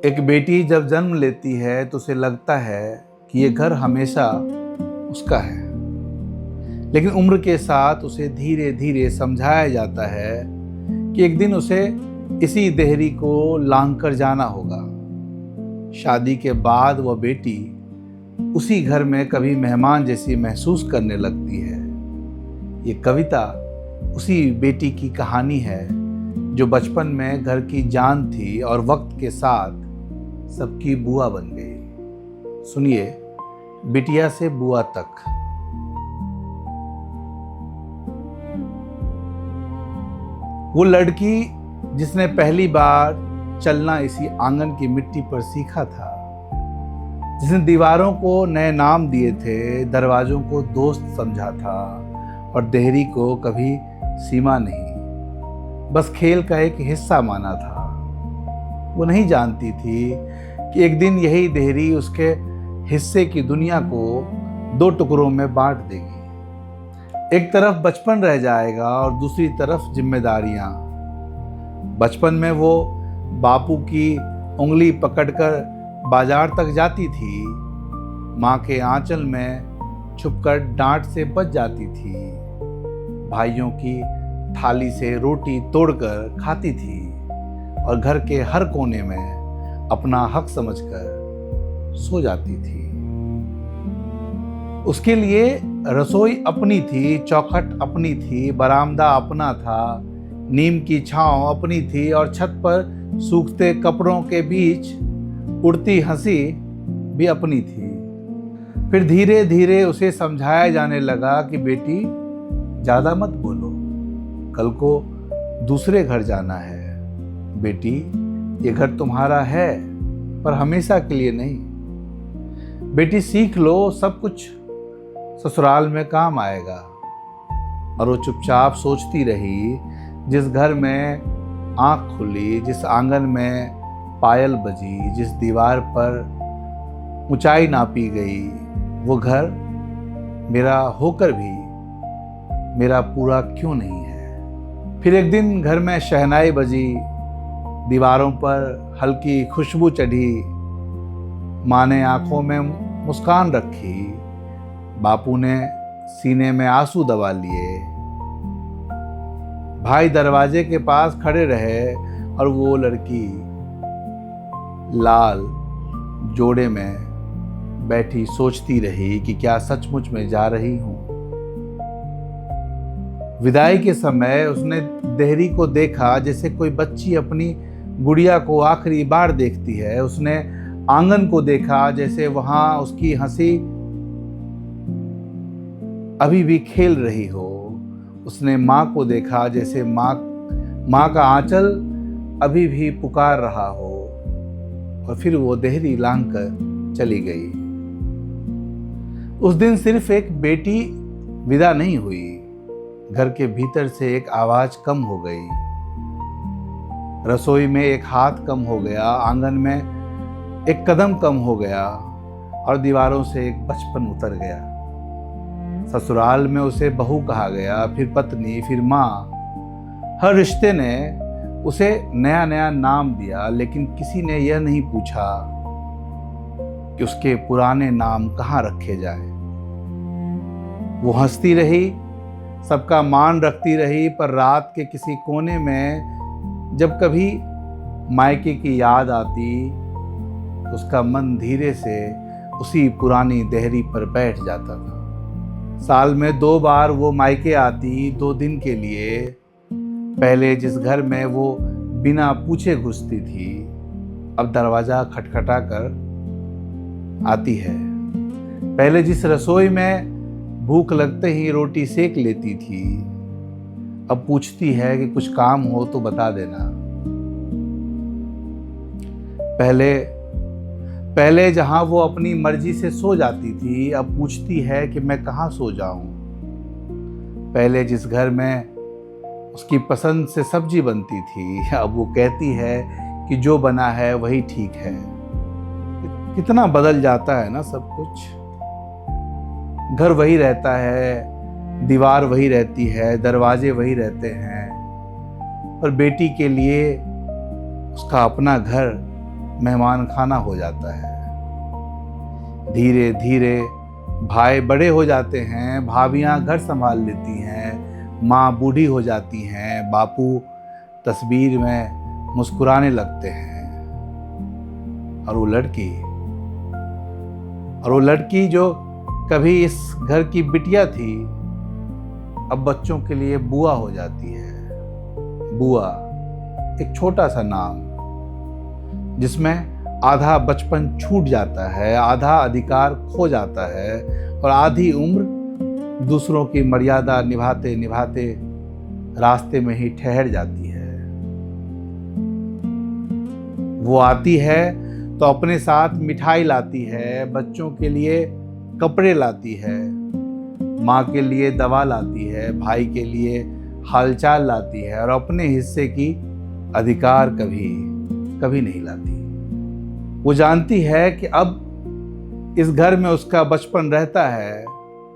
एक बेटी जब जन्म लेती है तो उसे लगता है कि ये घर हमेशा उसका है, लेकिन उम्र के साथ उसे धीरे धीरे समझाया जाता है कि एक दिन उसे इसी देहरी को लांघ कर जाना होगा। शादी के बाद वह बेटी उसी घर में कभी मेहमान जैसी महसूस करने लगती है। ये कविता उसी बेटी की कहानी है जो बचपन में घर की जान थी और वक्त के साथ सबकी बुआ बन गई। सुनिए, बिटिया से बुआ तक। वो लड़की जिसने पहली बार चलना इसी आंगन की मिट्टी पर सीखा था, जिसने दीवारों को नए नाम दिए थे, दरवाजों को दोस्त समझा था और देहरी को कभी सीमा नहीं, बस खेल का एक हिस्सा माना था। वो नहीं जानती थी कि एक दिन यही देहरी उसके हिस्से की दुनिया को दो टुकड़ों में बांट देगी। एक तरफ बचपन रह जाएगा और दूसरी तरफ जिम्मेदारियां। बचपन में वो बापू की उंगली पकड़कर बाजार तक जाती थी, माँ के आंचल में छुपकर डांट से बच जाती थी, भाइयों की थाली से रोटी तोड़कर खाती थी और घर के हर कोने में अपना हक समझकर सो जाती थी। उसके लिए रसोई अपनी थी, चौखट अपनी थी, बरामदा अपना था, नीम की छांव अपनी थी और छत पर सूखते कपड़ों के बीच उड़ती हंसी भी अपनी थी। फिर धीरे धीरे उसे समझाया जाने लगा कि बेटी ज्यादा मत बोलो, कल को दूसरे घर जाना है। बेटी, ये घर तुम्हारा है पर हमेशा के लिए नहीं। बेटी सीख लो, सब कुछ ससुराल में काम आएगा। और वो चुपचाप सोचती रही, जिस घर में आंख खुली, जिस आंगन में पायल बजी, जिस दीवार पर ऊंचाई नापी गई, वो घर मेरा होकर भी मेरा पूरा क्यों नहीं है। फिर एक दिन घर में शहनाई बजी, दीवारों पर हल्की खुशबू चढ़ी, माँ ने आंखों में मुस्कान रखी, बापू ने सीने में आंसू दबा लिए, भाई दरवाजे के पास खड़े रहे और वो लड़की लाल जोड़े में बैठी सोचती रही कि क्या सचमुच में जा रही हूं। विदाई के समय उसने देहरी को देखा जैसे कोई बच्ची अपनी गुड़िया को आखिरी बार देखती है। उसने आंगन को देखा जैसे वहां उसकी हंसी अभी भी खेल रही हो। उसने माँ को देखा जैसे माँ का आंचल अभी भी पुकार रहा हो। और फिर वो देहरी लांघ कर चली गई। उस दिन सिर्फ एक बेटी विदा नहीं हुई, घर के भीतर से एक आवाज कम हो गई, रसोई में एक हाथ कम हो गया, आंगन में एक कदम कम हो गया और दीवारों से एक बचपन उतर गया। ससुराल में उसे बहू कहा गया, फिर पत्नी, फिर माँ। हर रिश्ते ने उसे नया नया नाम दिया, लेकिन किसी ने यह नहीं पूछा कि उसके पुराने नाम कहाँ रखे जाए। वो हंसती रही, सबका मान रखती रही, पर रात के किसी कोने में जब कभी मायके की याद आती तो उसका मन धीरे से उसी पुरानी देहरी पर बैठ जाता था। साल में 2 बार वो मायके आती, 2 दिन के लिए। पहले जिस घर में वो बिना पूछे घुसती थी, अब दरवाजा खटखटा कर आती है। पहले जिस रसोई में भूख लगते ही रोटी सेक लेती थी, अब पूछती है कि कुछ काम हो तो बता देना। पहले जहां वो अपनी मर्जी से सो जाती थी, अब पूछती है कि मैं कहाँ सो जाऊं। पहले जिस घर में उसकी पसंद से सब्जी बनती थी, अब वो कहती है कि जो बना है वही ठीक है। कितना बदल जाता है ना सब कुछ। घर वही रहता है, दीवार वही रहती है, दरवाजे वही रहते हैं, पर बेटी के लिए उसका अपना घर मेहमान खाना हो जाता है। धीरे धीरे भाई बड़े हो जाते हैं, भाभियां घर संभाल लेती हैं, माँ बूढ़ी हो जाती हैं, बापू तस्वीर में मुस्कुराने लगते हैं। और वो लड़की जो कभी इस घर की बिटिया थी, अब बच्चों के लिए बुआ हो जाती है। बुआ एक छोटा सा नाम जिसमें आधा बचपन छूट जाता है, आधा अधिकार खो जाता है और आधी उम्र दूसरों की मर्यादा निभाते निभाते रास्ते में ही ठहर जाती है। वो आती है तो अपने साथ मिठाई लाती है, बच्चों के लिए कपड़े लाती है, माँ के लिए दवा लाती है, भाई के लिए हालचाल लाती है और अपने हिस्से की अधिकार कभी नहीं लाती। वो जानती है कि अब इस घर में उसका बचपन रहता है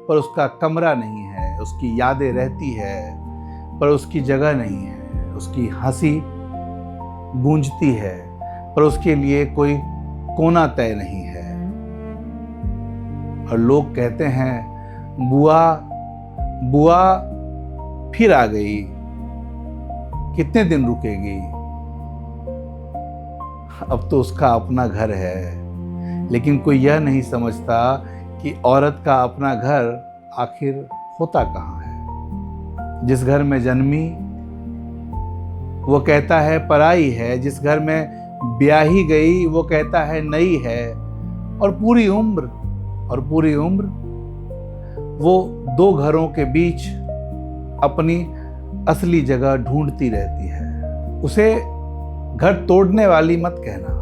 पर उसका कमरा नहीं है, उसकी यादें रहती है पर उसकी जगह नहीं है, उसकी हंसी गूंजती है पर उसके लिए कोई कोना तय नहीं है। और लोग कहते हैं बुआ फिर आ गई, कितने दिन रुकेगी। अब तो उसका अपना घर है, लेकिन कोई यह नहीं समझता कि औरत का अपना घर आखिर होता कहाँ है। जिस घर में जन्मी वो कहता है पराई है, जिस घर में ब्याही गई वो कहता है नई है। और पूरी उम्र वो दो घरों के बीच अपनी असली जगह ढूंढती रहती है। उसे घर तोड़ने वाली मत कहना,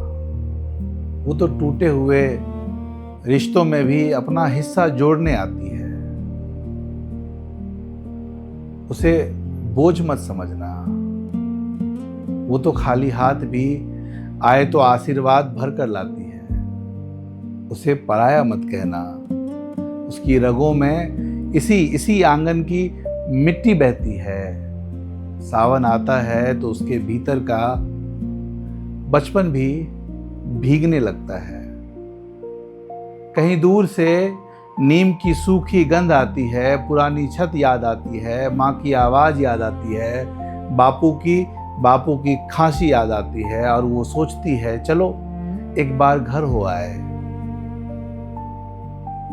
वो तो टूटे हुए रिश्तों में भी अपना हिस्सा जोड़ने आती है। उसे बोझ मत समझना, वो तो खाली हाथ भी आए तो आशीर्वाद भर कर लाती है। उसे पराया मत कहना, उसकी रगों में इसी आंगन की मिट्टी बहती है। सावन आता है तो उसके भीतर का बचपन भी भीगने लगता है। कहीं दूर से नीम की सूखी गंध आती है, पुरानी छत याद आती है, माँ की आवाज़ याद आती है, बापू की खांसी याद आती है और वो सोचती है चलो एक बार घर हो आए।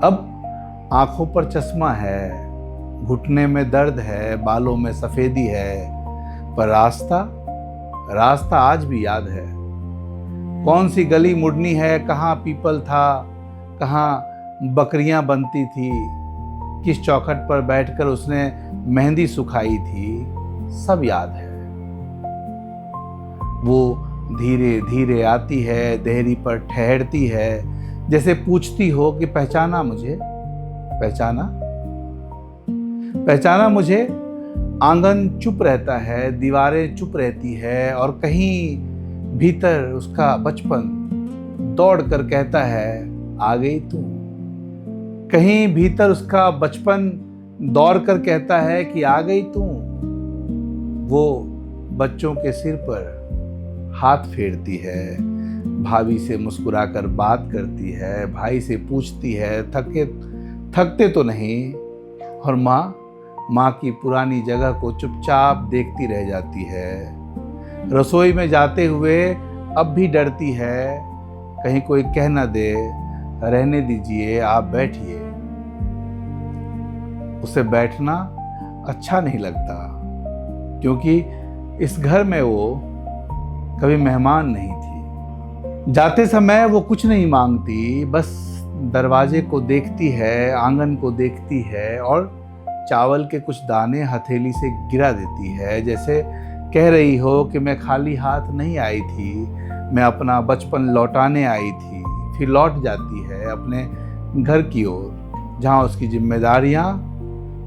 अब आंखों पर चश्मा है, घुटने में दर्द है, बालों में सफेदी है, पर रास्ता आज भी याद है। कौन सी गली मुड़नी है, कहाँ पीपल था, कहाँ बकरियां बनती थी, किस चौखट पर बैठकर उसने मेहंदी सुखाई थी, सब याद है। वो धीरे धीरे आती है, देहरी पर ठहरती है, जैसे पूछती हो कि पहचाना मुझे, पहचाना मुझे। आंगन चुप रहता है, दीवारें चुप रहती है और कहीं भीतर उसका बचपन दौड़ कर कहता है आ गई तू। कहीं भीतर उसका बचपन दौड़ कर कहता है कि आ गई तू। वो बच्चों के सिर पर हाथ फेरती है, भाभी से मुस्कुराकर बात करती है, भाई से पूछती है थकते तो नहीं, और माँ की पुरानी जगह को चुपचाप देखती रह जाती है। रसोई में जाते हुए अब भी डरती है, कहीं कोई कह न दे रहने दीजिए आप बैठिए। उसे बैठना अच्छा नहीं लगता, क्योंकि इस घर में वो कभी मेहमान नहीं थी। जाते समय वो कुछ नहीं मांगती, बस दरवाजे को देखती है, आंगन को देखती है और चावल के कुछ दाने हथेली से गिरा देती है, जैसे कह रही हो कि मैं खाली हाथ नहीं आई थी, मैं अपना बचपन लौटाने आई थी। फिर लौट जाती है अपने घर की ओर, जहाँ उसकी जिम्मेदारियाँ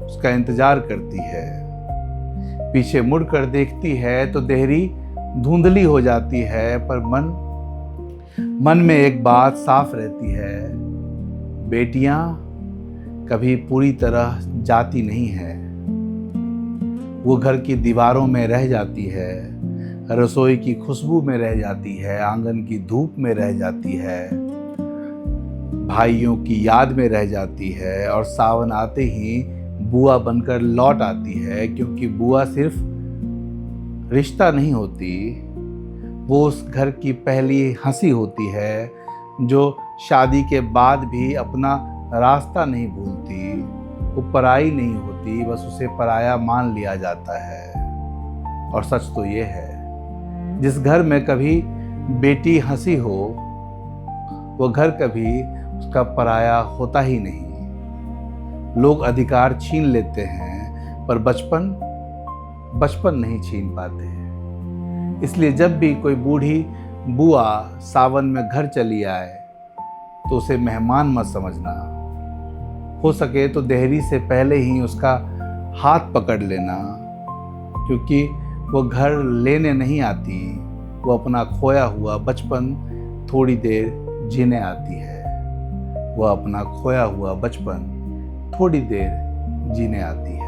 उसका इंतजार करती है। पीछे मुड़कर देखती है तो देहरी धुंधली हो जाती है, पर मन में एक बात साफ रहती है, बेटियां कभी पूरी तरह जाती नहीं है। वो घर की दीवारों में रह जाती है, रसोई की खुशबू में रह जाती है, आंगन की धूप में रह जाती है, भाइयों की याद में रह जाती है और सावन आते ही बुआ बनकर लौट आती है। क्योंकि बुआ सिर्फ रिश्ता नहीं होती, वो उस घर की पहली हंसी होती है जो शादी के बाद भी अपना रास्ता नहीं भूलती। वो पराई नहीं होती, बस उसे पराया मान लिया जाता है। और सच तो ये है, जिस घर में कभी बेटी हंसी हो वो घर कभी उसका पराया होता ही नहीं। लोग अधिकार छीन लेते हैं पर बचपन नहीं छीन पाते। इसलिए जब भी कोई बूढ़ी बुआ सावन में घर चली आए तो उसे मेहमान मत समझना। हो सके तो देहरी से पहले ही उसका हाथ पकड़ लेना, क्योंकि वो घर लेने नहीं आती, वो अपना खोया हुआ बचपन थोड़ी देर जीने आती है। वो अपना खोया हुआ बचपन थोड़ी देर जीने आती है।